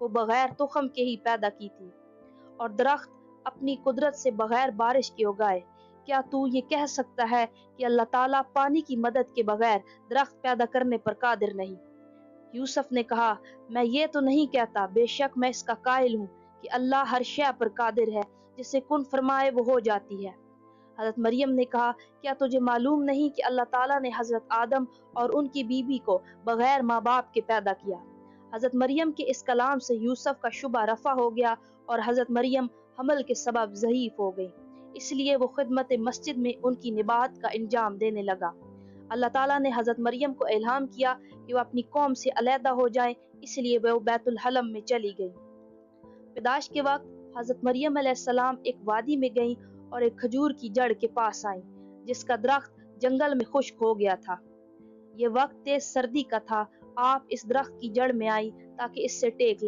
کو بغیر تخم کے ہی پیدا کی تھی، اور درخت اپنی قدرت سے بغیر بارش کے اگائے۔ کیا تو یہ کہہ سکتا ہے کہ اللہ تعالیٰ پانی کی مدد کے بغیر درخت پیدا کرنے پر قادر نہیں؟ یوسف نے کہا، میں یہ تو نہیں کہتا، بے شک میں اس کا قائل ہوں کہ اللہ ہر شے پر قادر ہے، جسے کن فرمائے وہ ہو جاتی ہے۔ حضرت مریم نے کہا، کیا تجھے معلوم نہیں کہ اللہ تعالیٰ نے حضرت آدم اور ان کی بیوی کو بغیر ماں باپ کے پیدا کیا؟ حضرت مریم کے اس کلام سے یوسف کا شبہ رفع ہو گیا اور حضرت مریم حمل کے سبب ضعیف ہو گئی، اس لیے وہ خدمت مسجد میں ان کی نباہت کا انجام دینے لگا۔ اللہ تعالیٰ نے حضرت مریم کو الہام کیا کہ وہ اپنی قوم سے علیحدہ ہو جائیں، اس لیے وہ بیت الحلم میں چلی گئی۔ پیدائش کے وقت حضرت مریم علیہ السلام ایک وادی میں گئیں اور ایک کھجور کی جڑ کے پاس آئیں، جس کا درخت جنگل میں خشک ہو گیا تھا۔ یہ وقت تیز سردی کا تھا۔ آپ اس درخت کی جڑ میں آئیں تاکہ اس سے ٹیک